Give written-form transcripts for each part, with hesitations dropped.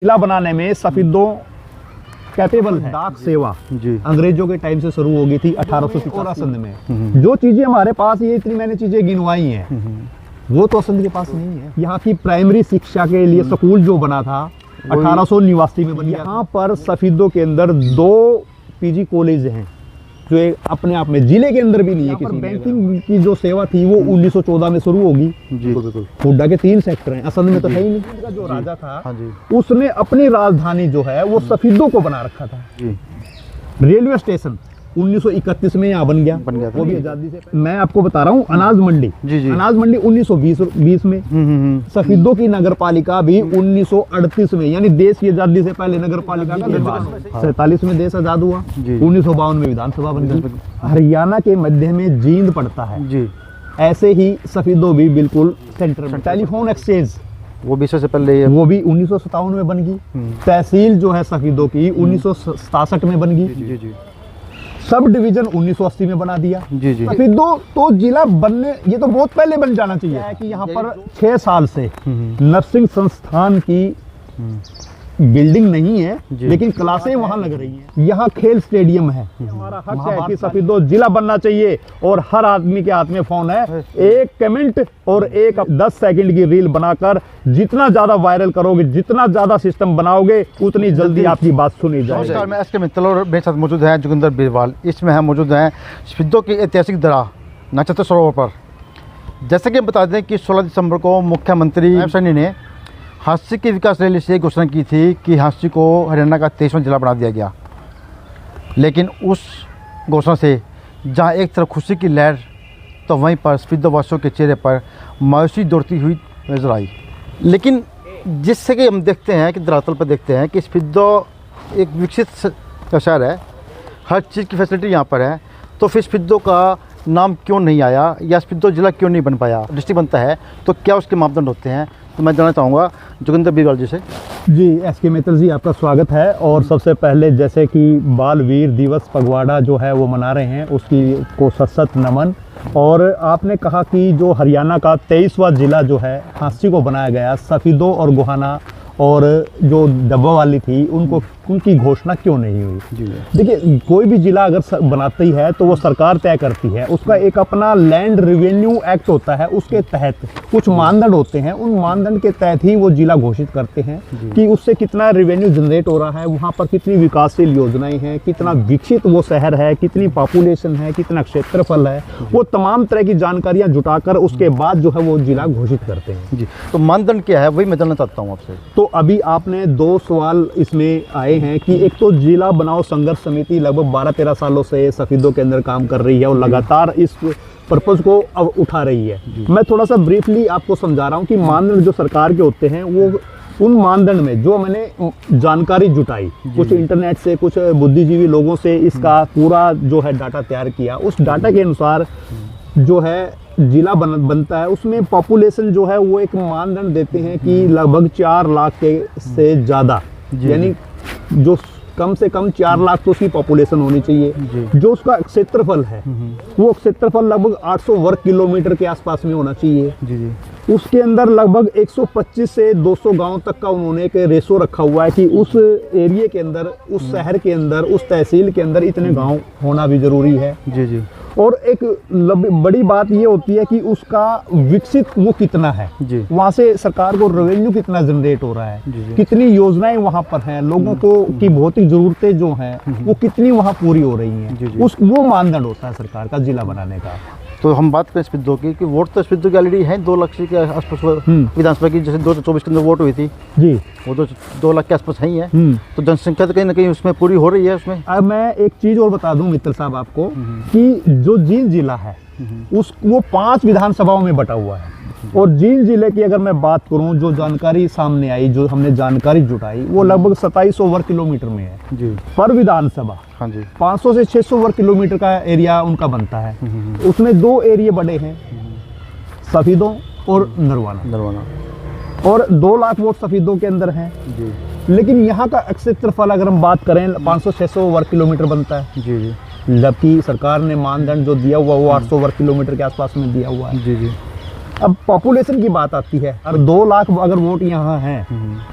जिला बनाने में सफीदों कैपेबल है। डाक सेवा जी अंग्रेजों के टाइम से शुरू हो गई थी 1850 और असंध में। जो चीजें हमारे पास ये इतनी मैंने चीजें गिनवाई हैं वो तो असंध के पास नहीं है। यहाँ की प्राइमरी शिक्षा के लिए स्कूल जो बना था 1889 में बना। यहाँ पर सफीदों के अंदर 2 पीजी कॉलेज हैं जो एक अपने आप में जिले के अंदर भी नहीं है। किसी बैंकिंग की जो सेवा थी वो 1914 में शुरू होगी। जी बिल्कुल। हुड्डा के 3 सेक्टर हैं, असंध में तो है ही नहीं। का जो राजा था हाँ जी, उसने अपनी राजधानी जो है वो सफीदों को बना रखा था। जी रेलवे स्टेशन 1931 में यहाँ बन गया था। वो भी आजादी से। मैं आपको बता रहा हूँ अनाज मंडी। जी जी। अनाज मंडी 1920 में। सफीदों की नगर पालिका भी 1938 में, यानी देश की आजादी से पहले नगर पालिका का निर्माण। 47 में देश आजाद हुआ, 1952 में विधानसभा बन गई। हरियाणा के मध्य में जींद पड़ता है जी, ऐसे ही सफीदों भी बिल्कुल सेंटर में। टेलीफोन एक्सचेंज वो भी इससे पहले वो भी 1957 में बन गई। तहसील जो है सफीदों की 1967 में बन गई। जी जी। सब डिवीजन 1980 में बना दिया। जी जी। सफीदों तो जिला बनने ये तो बहुत पहले बन जाना चाहिए है कि यहाँ पर 6 साल से नर्सिंग संस्थान की बिल्डिंग नहीं है लेकिन क्लासें वहाँ लग रही हैं। यहाँ खेल स्टेडियम है। हमारा हक है कि सफीदों जिला बनना चाहिए और हर आदमी के हाथ में फोन है। एक कमेंट और एक 10 सेकंड की रील बनाकर जितना ज्यादा वायरल करोगे, जितना ज्यादा सिस्टम बनाओगे, उतनी जल्दी आपकी बात सुनी जाएगी। नमस्कार, मैं एस के मित्तल और मेरे साथ मौजूद है जोगिंदर बीरवाल। इसमें हम मौजूद हैं सफीदों की ऐतिहासिक दरा नक्षत्र सरोवर पर। जैसे कि बता दें कि 16 दिसंबर को मुख्यमंत्री सैनी ने हांसी की विकास रैली से घोषणा की थी कि हांसी को हरियाणा का 23वां जिला बना दिया गया। लेकिन उस घोषणा से जहां एक तरफ खुशी की लहर, तो वहीं पर सफीदों वासियों के चेहरे पर मायूसी दौड़ती हुई नजर आई। लेकिन जिससे कि हम देखते हैं कि धरातल पर देखते हैं कि सफीदों एक विकसित शहर है, हर चीज़ की फैसिलिटी यहाँ पर है, तो फिर सफीदों का नाम क्यों नहीं आया या सफीदों जिला क्यों नहीं बन पाया? डिस्ट्रिक्ट बनता है तो क्या उसके मापदंड होते हैं? तो मैं जानना चाहूँगा जोगिंदर बीरवाल जी से। जी एस के मित्तल जी, आपका स्वागत है। और सबसे पहले जैसे कि बाल वीर दिवस पगवाड़ा जो है वो मना रहे हैं, उसकी को सशक्त नमन। और आपने कहा कि जो हरियाणा का 23वां जिला जो है हांसी को बनाया गया, सफीदों और गोहाना और जो डब्बा वाली थी उनकी घोषणा क्यों नहीं हुई? देखिए, कोई भी जिला अगर बनाती है तो वो सरकार तय करती है। उसका एक अपना लैंड रेवेन्यू एक्ट होता है, उसके तहत कुछ मानदंड होते हैं। उन मानदंड के तहत ही वो जिला घोषित करते हैं कि उससे कितना रेवेन्यू जनरेट हो रहा है, वहाँ पर कितनी विकासशील योजनाएं हैं, कितना विकसित वो शहर है, कितनी पॉपुलेशन है, कितना क्षेत्रफल है। वो तमाम तरह की जानकारियाँ जुटाकर उसके बाद जो है वो जिला घोषित करते हैं। जी, तो मानदंड क्या है वही मैं जानना चाहता हूँ आपसे। तो अभी आपने 2 सवाल इसमें आए हैं कि एक तो जिला बनाओ संघर्ष समिति लगभग 12-13 सालों से सफीदों के अंदर काम कर रही है और लगातार इस पर्पस को अब उठा रही है। मैं थोड़ा सा ब्रीफली आपको समझा रहा हूँ कि मानदंड जो सरकार के होते हैं वो उन मानदंड में जो मैंने जानकारी जुटाई, कुछ इंटरनेट से, कुछ बुद्धिजीवी लोगों से इसका पूरा जो है डाटा तैयार किया, उस डाटा के अनुसार जो है जिला बनता है। उसमें पॉपुलेशन जो है वो एक मानदंड देते हैं कि लगभग 4 लाख के से ज़्यादा, यानी जो कम से कम 4 लाख तो उसकी पॉपुलेशन होनी चाहिए। जो उसका क्षेत्रफल है वो क्षेत्रफल लगभग 800 वर्ग किलोमीटर के आसपास में होना चाहिए। जी। उसके अंदर लगभग 125 से 200 गांव तक का उन्होंने एक रेशो रखा हुआ है कि उस एरिया के अंदर, उस शहर के अंदर, उस तहसील के अंदर इतने गांव होना भी जरूरी है। जी जी। और एक बड़ी बात ये होती है कि उसका विकसित वो कितना है, वहाँ से सरकार को रेवेन्यू कितना जनरेट हो रहा है, कितनी योजनाएं वहाँ पर हैं, लोगों को की भौतिक जरूरतें जो हैं वो कितनी वहाँ पूरी हो रही हैं। वो मानदंड होता है सरकार का जिला बनाने का। तो हम बात करें सफीदों की कि वोट तो सफीदों की ऑलरेडी है 2 लाख के आसपास विधानसभा की, जैसे 2024 के अंदर वोट हुई थी जी, वो तो 2 लाख के आसपास है ही है। तो जनसंख्या तो कहीं ना कहीं उसमें पूरी हो रही है उसमें। अब मैं एक चीज और बता दूं मित्तल साहब आपको कि जो जींद जिला है वो 5 विधानसभाओं में बटा हुआ है। और जींद जिले की अगर मैं बात करूं, जो जानकारी सामने आई, जो हमने जानकारी जुटाई, वो लगभग 2700 वर्ग किलोमीटर में है जी पर विधानसभा। हाँ जी। 500 से 600 वर्ग किलोमीटर का एरिया उनका बनता है। उसमें 2 एरिया बड़े हैं, सफीदों और नरवाना। और 2 लाख वोट सफीदों के अंदर हैं जी। लेकिन यहाँ का क्षेत्रफल अगर हम बात करें 500-600 वर्ग किलोमीटर बनता है जी जी। जबकि सरकार ने मानदंड जो दिया हुआ वो 800 वर्ग किलोमीटर के आसपास में दिया हुआ है जी जी। अब पॉपुलेशन की बात आती है, और 2 लाख अगर वोट यहाँ हैं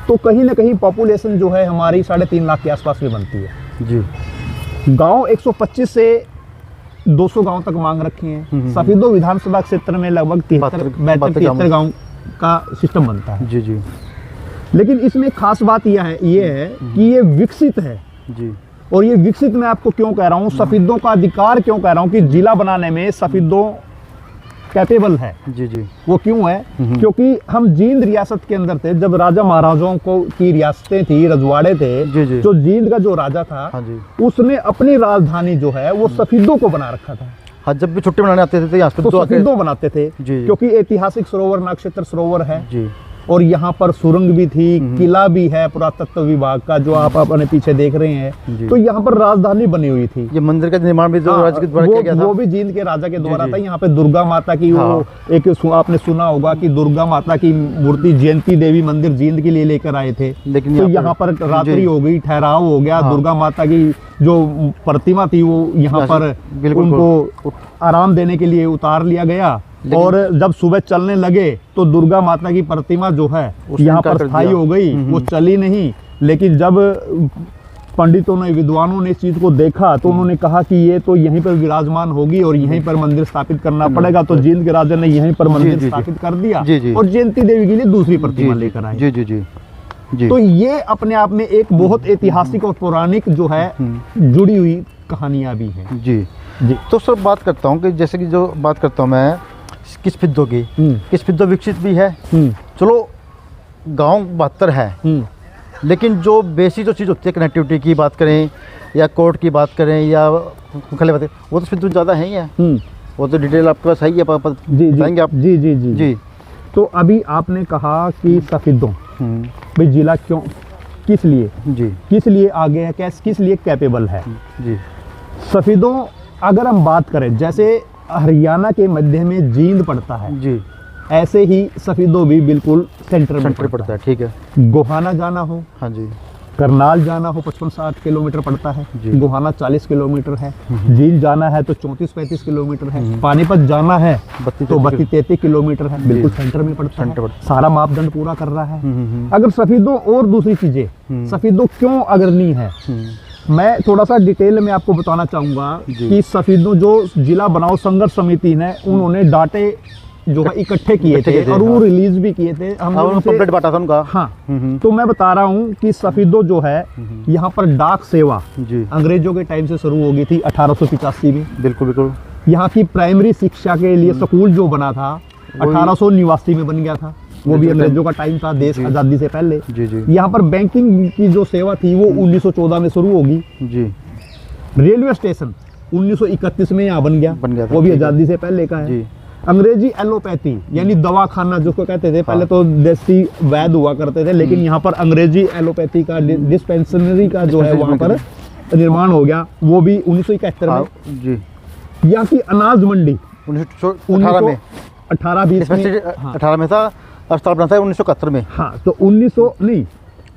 तो कहीं ना कहीं पॉपुलेशन जो है हमारी 3.5 लाख के आसपास में बनती है जी। गांव 125 से 200 गांव तक मांग रखे हैं। सफीदो विधानसभा क्षेत्र में लगभग 73 गांव का सिस्टम बनता है। जी जी। लेकिन इसमें खास बात यह है कि ये विकसित है जी। और ये विकसित मैं आपको क्यों कह रहा हूँ, सफीदों का अधिकार क्यों कह रहा हूँ कि जिला बनाने में सफीदों कैपेबल है। जी जी। वो क्यों है? क्योंकि हम जींद रियासत के अंदर थे, जब राजा महाराजाओं को की रियासतें थी, रजवाड़े थे। जी जी। जो जींद का जो राजा था, हाँ जी, उसने अपनी राजधानी जो है वो सफीदों को बना रखा था। हाँ, जब भी छुट्टी मनाने आते थे यहाँ पे तो सफीदों बनाते थे। जी। क्योंकि ऐतिहासिक सरोवर नागक्षेत्र सरोवर है जी। और यहाँ पर सुरंग भी थी, किला भी है पुरातत्व विभाग का जो आप अपने पीछे देख रहे हैं। तो यहाँ पर राजधानी बनी हुई थी। ये मंदिर का निर्माण भी जो राजा के द्वारा किया गया था, वो भी जींद के राजा के द्वारा जी, था। यहाँ पे दुर्गा माता की हाँ। वो एक आपने सुना होगा कि दुर्गा माता की मूर्ति जयंती देवी मंदिर जींद के लिए लेकर आए थे। लेकिन तो यहाँ पर रात्रि हो गई, ठहराव हो गया। हाँ। दुर्गा माता की जो प्रतिमा थी वो यहाँ पर बिल्कुल उनको आराम देने के लिए उतार लिया गया। और जब सुबह चलने लगे तो दुर्गा माता की प्रतिमा जो है यहाँ पर स्थायी हो गई, वो चली नहीं। लेकिन जब पंडितों ने, विद्वानों ने इस चीज को देखा तो उन्होंने कहा कि ये तो यहीं पर विराजमान होगी और यहीं पर मंदिर स्थापित करना पड़ेगा। तो जींद के राजा ने यहीं पर मंदिर स्थापित कर दिया और जयंती देवी के लिए दूसरी प्रतिमा लेकर आए। जी जी जी जी। तो ये अपने आप में एक बहुत ऐतिहासिक और पौराणिक जो है जुड़ी हुई कहानियां भी हैं। जी जी। तो सर बात करता हूँ कि जैसे कि जो बात करता हूँ मैं किस फिद्दों की, किस फिद्दो विकसित भी है। चलो गांव 72 है, लेकिन जो बेसिक जो चीज़ होती है, कनेक्टिविटी की बात करें या कोर्ट की बात करें या खले बातें, वो तो फिद्दो ज़्यादा है ही है। वो तो डिटेल आपके पास है ही है, बताएंगे आप। जी जी जी जी। तो अभी आपने कहा कि सफीदों भाई जिला क्यों, किस लिए जी, किस लिए आगे है, किस लिए कैपेबल है जी। सफीदों अगर हम बात करें, जैसे हरियाणा के मध्य में जींद पड़ता है जी, ऐसे ही सफीदों भी बिल्कुल सेंटर में पड़ता है। ठीक है। गोहाना जाना हो, हाँ जी, करनाल जाना हो 55-60 किलोमीटर पड़ता है। गोहाना 40 किलोमीटर है। जींद जाना है तो 34-35 किलोमीटर है। पानीपत जाना है तो 32-33 किलोमीटर है। बिल्कुल सेंटर में पड़ता है। सारा मापदंड पूरा कर रहा है। अगर सफीदों और दूसरी चीजें, सफीदों क्यों अग्रणी है, मैं थोड़ा सा डिटेल में आपको बताना चाहूंगा कि सफीदों जो जिला बनाओ संघर्ष समिति ने उन्होंने डाटे जो है इकट्ठे किए थे और वो रिलीज भी किए थे। हम कंप्लीट बांटा था उनका। हाँ। तो मैं बता रहा हूँ कि सफीदों जो है यहाँ पर डाक सेवा अंग्रेजों के टाइम से शुरू हो गई थी 1885 में। बिल्कुल बिल्कुल। यहाँ की प्राइमरी शिक्षा के लिए स्कूल जो बना था 1889 में बन गया था। वो भी अंग्रेजों का टाइम था, देश आजादी से पहले। यहाँ पर बैंकिंग की जो सेवा थी वो 1914 में शुरू होगी। रेलवे स्टेशन 1931 में यहाँ बन गया था। वो भी आजादी से पहले का है। अंग्रेजी एलोपैथी यानी दवाखाना जो को कहते थे, पहले तो देसी वैद्य हुआ करते थे, लेकिन यहाँ पर अंग्रेजी एलोपैथी का डिस्पेंसरी का जो है वहाँ पर निर्माण हो गया। वो भी 1971 में जी। यहाँ की अनाज मंडी 1918 में 18 में था, अस्पताल बना था 1971 में। हाँ, तो 1900 नहीं,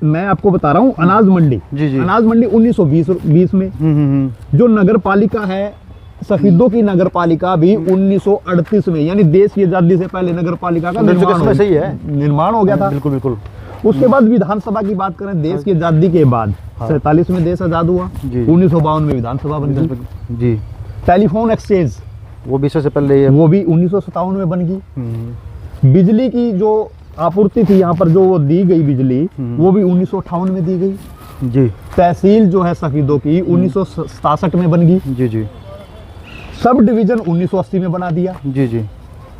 मैं आपको बता रहा हूँ अनाज मंडी। अनाज मंडी 1920 में। जो नगर पालिका है सफीदों की, नगर पालिका भी 1938 में, यानी देश की आजादी से पहले नगर पालिका का निर्माण हो गया था। बिल्कुल बिल्कुल। उसके बाद विधानसभा की बात करें, देश की आजादी के बाद 47 में देश आजाद हुआ, 1952 में विधानसभा बन गई जी। टेलीफोन एक्सचेंज वो भी इससे पहले है, वो भी 1957 में बन गई। बिजली की जो आपूर्ति थी यहाँ पर जो वो दी गई बिजली, वो भी 1958 में दी गई जी। तहसील जो है सफीदों की 1967 में बन गई जी जी। सब डिवीजन 1980 में बना दिया जी जी।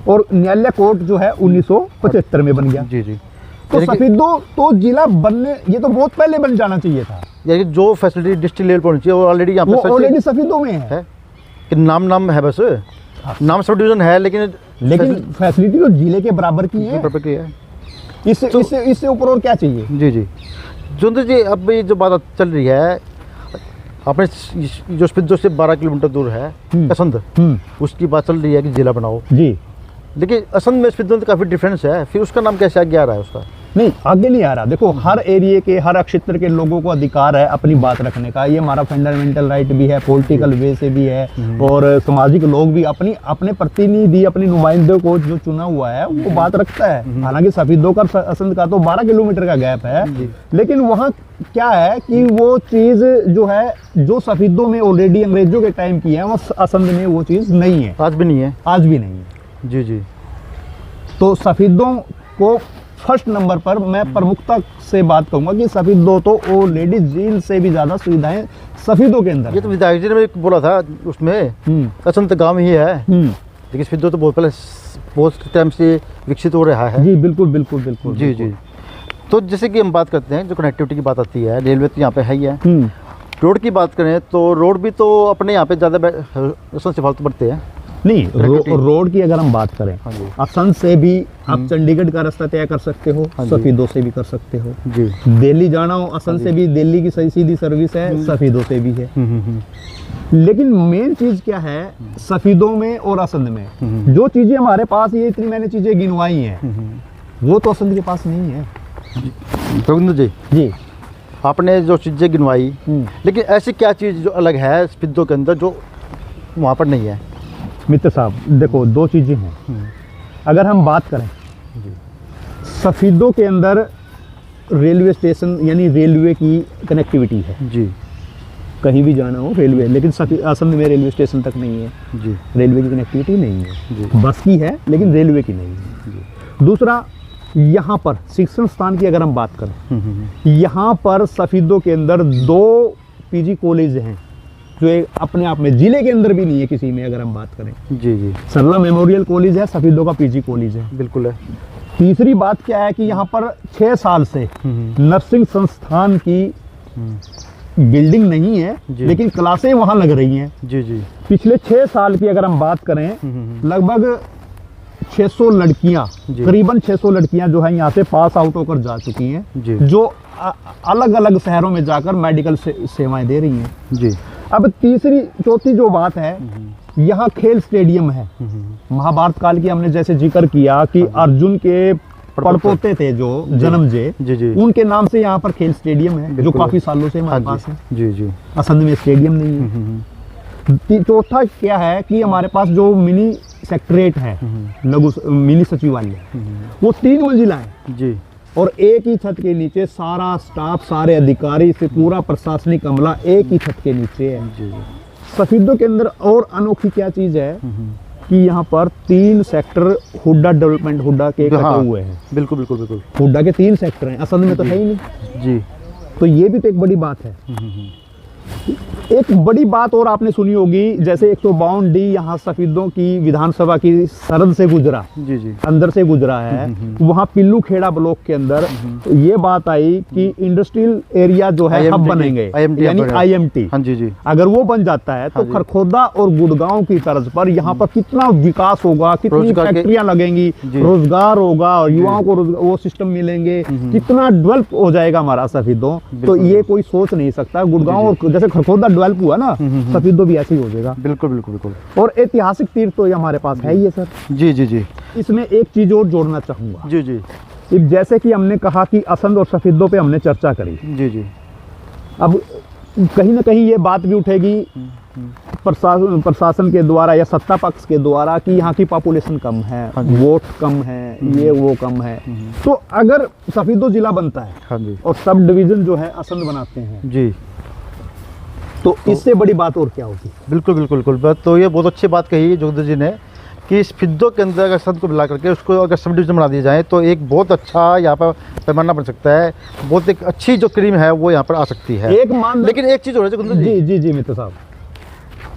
और न्यायालय कोर्ट जो है 1975 में बन गया जी जी। तो सफीदों तो जिला बनने, ये तो बहुत पहले बन जाना चाहिए था। यानी जो फैसिलिटी डिस्ट्रिक्ट लेवल पर होनी चाहिए वो ऑलरेडी यहाँ पे ऑलरेडी सफीदों में है कि नाम है, बस नाम सब डिवीजन है, लेकिन फैसिलिटी तो जिले के बराबर की है। इससे ऊपर और क्या चाहिए। जी जी। जोंदर जी, अब ये जो बात चल रही है, अपने जो सफीदों से 12 किलोमीटर दूर है असंध, उसकी बात चल रही है कि जिला बनाओ जी। लेकिन असंध में सफीदों से काफ़ी डिफरेंस है, फिर उसका नाम कैसे आगे आ रहा है उसका? नहीं आगे नहीं आ रहा। देखो हर एरिया के, हर क्षेत्र के लोगों को अधिकार है अपनी बात रखने का, ये हमारा फंडामेंटल राइट भी है, पॉलिटिकल वे से भी है, और सामाजिक लोग भी अपनी अपने प्रतिनिधि, अपने नुमाइंदों को जो चुना हुआ है वो बात रखता है। हालांकि सफीदों का असंध का तो 12 किलोमीटर का गैप है, लेकिन वहाँ क्या है कि वो चीज़ जो है, जो सफीदों में ऑलरेडी अंग्रेजों के टाइम की है, वो असंध में वो चीज़ नहीं है, आज भी नहीं है, आज भी नहीं है। जी जी। तो सफीदों को फर्स्ट नंबर पर मैं प्रमुखता से बात कहूंगा कि सफीदों तो ऑलरेडी झील से भी ज़्यादा सुविधाएं सफीदों के अंदर। ये तो विधायक जी ने भी बोला था उसमें, असंध गाँव ही है, लेकिन सफीदों तो बहुत पहले, बहुत टाइम से विकसित हो रहा है। जी बिल्कुल बिल्कुल बिल्कुल जी जी। तो जैसे कि हम बात करते हैं, जो कनेक्टिविटी की बात आती है, रेलवे तो यहाँ पे है ही है, रोड की बात करें तो रोड भी तो अपने यहाँ पे ज़्यादा असंध से फालतू बढ़ते हैं। नहीं, रोड की अगर हम बात करें, असंध से भी आप चंडीगढ़ का रास्ता तय कर सकते हो, सफीदों से भी कर सकते हो जी। दिल्ली जाना हो, असंध से भी दिल्ली की सही सीधी सर्विस है, सफीदों से भी है। लेकिन मेन चीज क्या है सफीदों में और असंध में, जो चीजें हमारे पास, ये इतनी मैंने चीजें गिनवाई हैं, वो तो असंध के पास नहीं है। रविंद्र जी जी, आपने जो चीज़ें गिनवाई, लेकिन ऐसी क्या चीज़ जो अलग है सफीदों के अंदर जो वहाँ पर नहीं है? मित्र साहब देखो, दो चीजें हैं। अगर हम बात करें सफीदों के अंदर, रेलवे स्टेशन यानी रेलवे की कनेक्टिविटी है जी, कहीं भी जाना हो रेलवे, लेकिन असंध में रेलवे स्टेशन तक नहीं है जी, रेलवे की कनेक्टिविटी नहीं है जी। बस की है लेकिन रेलवे की नहीं है जी। दूसरा, यहाँ पर शिक्षण स्थान की अगर हम बात करें, यहाँ पर सफीदों के अंदर 2 पीजी कॉलेज हैं जो एक अपने आप में जिले के अंदर भी नहीं है किसी में। अगर हम बात करें, जी जी, सरला मेमोरियल कॉलेज है, सफीदों का पीजी कॉलेज है। बिल्कुल है। तीसरी बात क्या है कि यहाँ पर 6 साल से नर्सिंग संस्थान की बिल्डिंग नहीं है, लेकिन क्लासें वहाँ लग रही हैं जी जी। पिछले 6 साल की अगर हम बात करें, लगभग 600 लड़कियां, करीबन 600 लड़कियां जो है यहाँ से पास आउट होकर जा चुकी हैं, जो अलग अलग शहरों में जाकर मेडिकल सेवाएं दे रही हैं जी। अब चौथी जो बात है, यहाँ खेल स्टेडियम है। महाभारत काल की हमने जैसे जिक्र किया कि अर्जुन के पड़पोते थे जो जन्मजे, उनके नाम से यहाँ पर खेल स्टेडियम है, जो काफी सालों से हमारे पास है जी जी। असंध में स्टेडियम नहीं है। चौथा क्या है कि हमारे पास जो मिनी सेक्रेटरेट है, लघु मिनी सचिवालय, वो 3 मंजिला है जी, और एक ही छत के नीचे सारा स्टाफ, सारे अधिकारी से पूरा प्रशासनिक अमला एक ही छत के नीचे है जी। सफीदों के अंदर और अनोखी क्या चीज है कि यहाँ पर 3 सेक्टर हुड्डा डेवलपमेंट, हुड्डा के कटे हुए हैं। बिल्कुल बिल्कुल बिल्कुल, हुड्डा के 3 सेक्टर हैं, असंध में तो है ही नहीं जी। तो ये भी तो एक बड़ी बात है। एक बड़ी बात और आपने सुनी होगी, जैसे 152 डी यहाँ सफीदों की विधानसभा की सरहद से गुजरा, जी जी, अंदर से गुजरा है, वहाँ पिल्लू खेड़ा ब्लॉक के अंदर ये बात आई कि इंडस्ट्रियल एरिया जो है हब बनेंगे, यानी IMT। हाँ जी जी। अगर वो बन जाता है तो खरखोदा और गुड़गांव की तर्ज पर यहाँ पर कितना विकास होगा, कितनी फैक्ट्रियां लगेंगी, रोजगार होगा और युवाओं को वो सिस्टम मिलेंगे, कितना डेवलप हो जाएगा हमारा सफीदों। तो ये कोई सोच नहीं सकता। गुड़गांव और जैसे खरखोदा डेवलप हुआ ना, सफीदों भी ऐसे ही हो जाएगा। बिल्कुल बिल्कुल बिल्कुल। और ऐतिहासिक तीर्थ तो ये हमारे पास है ही है सर। जी जी जी। इसमें एक चीज और जोड़ना चाहूंगा जी जी। जैसे कि हमने कहा कि असंध और सफीदों पे हमने चर्चा करी, जी जी। अब कहीं ना कहीं ये बात भी उठेगी प्रशासन के द्वारा या सत्ता पक्ष के द्वारा कि यहाँ की पॉपुलेशन कम है, वोट कम है, ये वो कम है। तो अगर सफीदों जिला बनता है और सब डिवीजन जो है असंध बनाते हैं जी, तो इससे बड़ी बात और क्या होगी। बिल्कुल बिल्कुल बिल्कुल। तो ये बहुत अच्छी बात कही जोगिंदर जी ने कि सफीदों के अंदर अगर संत को मिला करके उसको अगर सब डिवीजन बना दिया जाए तो एक बहुत अच्छा यहाँ पर पैमाना बन सकता है, बहुत एक अच्छी जो क्रीम है वो यहाँ पर आ सकती है। एक मान, लेकिन एक चीज़ हो रही है जोगिंदर जी जी जी मित्र साहब,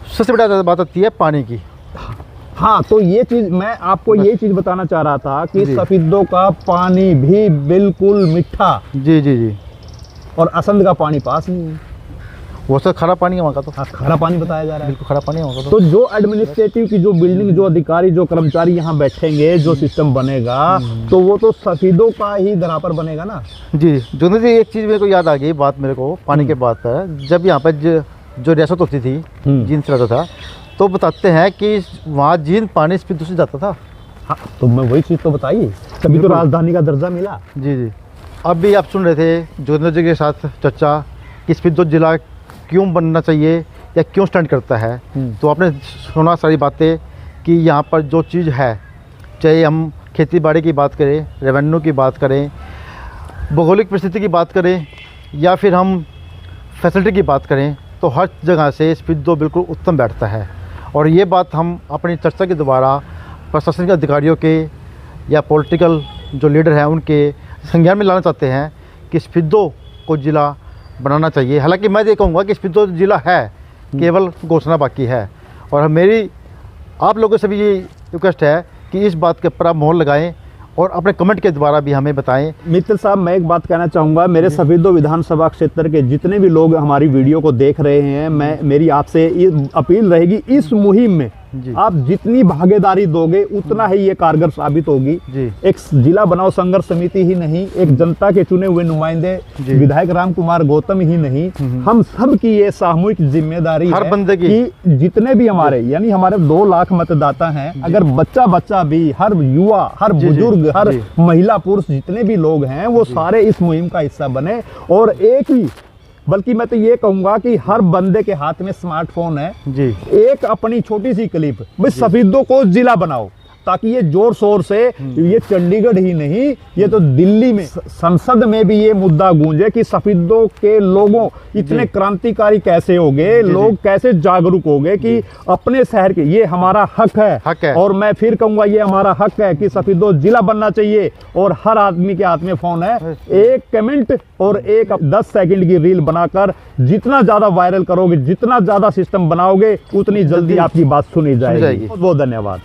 सबसे बड़ा बात आती है पानी की। हाँ, तो ये चीज़ मैं आपको ये चीज़ बताना चाह रहा था कि सफीदों का पानी भी बिल्कुल मीठा, जी जी जी, और असंध का पानी पास नहीं है। वो सर खारा पानी है वहाँ का, तो खारा पानी बताया जा रहा है। बिल्कुल खारा पानी है वहाँ का। तो जो एडमिनिस्ट्रेटिव की जो बिल्डिंग, जो अधिकारी, जो कर्मचारी यहाँ बैठेंगे, जो सिस्टम बनेगा, तो वो तो सफीदों का ही दरा पर बनेगा ना। जी जोगिंदर जी, एक चीज़ मेरे को याद आ गई बात, मेरे को पानी के बात है, जब यहाँ पर जो रियासत होती थी, जींद से रहता था, तो बताते हैं कि वहाँ जींद पानी सफीदों से जाता था। हाँ, तो मैं वही चीज़ तो बताइए, तभी तो राजधानी का दर्जा मिला। जी जी। अभी आप सुन रहे थे जोगिंदर जी के साथ चर्चा कि स्पीति जिला क्यों बनना चाहिए या क्यों स्टैंड करता है। तो आपने सुना सारी बातें कि यहाँ पर जो चीज़ है, चाहे हम खेती बाड़ी की बात करें, रेवेन्यू की बात करें, भौगोलिक परिस्थिति की बात करें या फिर हम फैसिलिटी की बात करें, तो हर जगह से स्पीति बिल्कुल उत्तम बैठता है। और ये बात हम अपनी चर्चा के द्वारा प्रशासनिक अधिकारियों के या पॉलिटिकल जो लीडर हैं उनके संज्ञान में लाना चाहते हैं कि स्पीति को ज़िला बनाना चाहिए। हालांकि मैं ये कहूँगा कि स्पीति ज़िला है, केवल घोषणा बाकी है। और मेरी आप लोगों से भी ये रिक्वेस्ट है कि इस बात के ऊपर आप मोहर लगाएं और अपने कमेंट के द्वारा भी हमें बताएं। मित्तल साहब, मैं एक बात कहना चाहूँगा, मेरे सफीदो विधानसभा क्षेत्र के जितने भी लोग हमारी वीडियो को देख रहे हैं, मेरी आपसे ये अपील रहेगी, इस मुहिम में आप जितनी भागीदारी दोगे उतना ही ये कारगर साबित होगी। एक जिला बनाओ संघर्ष समिति ही नहीं, एक जनता के चुने हुए नुमाइंदे विधायक राम कुमार गौतम ही नहीं, हम सब की ये सामूहिक जिम्मेदारी हर है बंदे की कि जितने भी हमारे यानी हमारे 2 लाख मतदाता हैं, अगर बच्चा भी, हर युवा, हर बुजुर्ग, हर महिला पुरुष जितने भी लोग हैं वो सारे इस मुहिम का हिस्सा बने। और एक ही बल्कि मैं तो ये कहूंगा कि हर बंदे के हाथ में स्मार्टफोन है जी, एक अपनी छोटी सी क्लिप भाई सफीदों को जिला बनाओ, ताकि ये जोर शोर से, ये चंडीगढ़ ही नहीं, ये तो दिल्ली में संसद में भी ये मुद्दा गूंजे कि सफीदों के लोगों इतने क्रांतिकारी कैसे हो गए, लोग कैसे जागरूक हो गए कि अपने शहर के, ये हमारा हक है। और मैं फिर कहूंगा ये हमारा हक है कि सफीदों जिला बनना चाहिए। और हर आदमी के हाथ में फोन है, एक कमेंट और एक 10 सेकंड की रील बनाकर जितना ज्यादा वायरल करोगे, जितना ज्यादा सिस्टम बनाओगे, उतनी जल्दी आपकी बात सुनी जाएगी। बहुत बहुत धन्यवाद।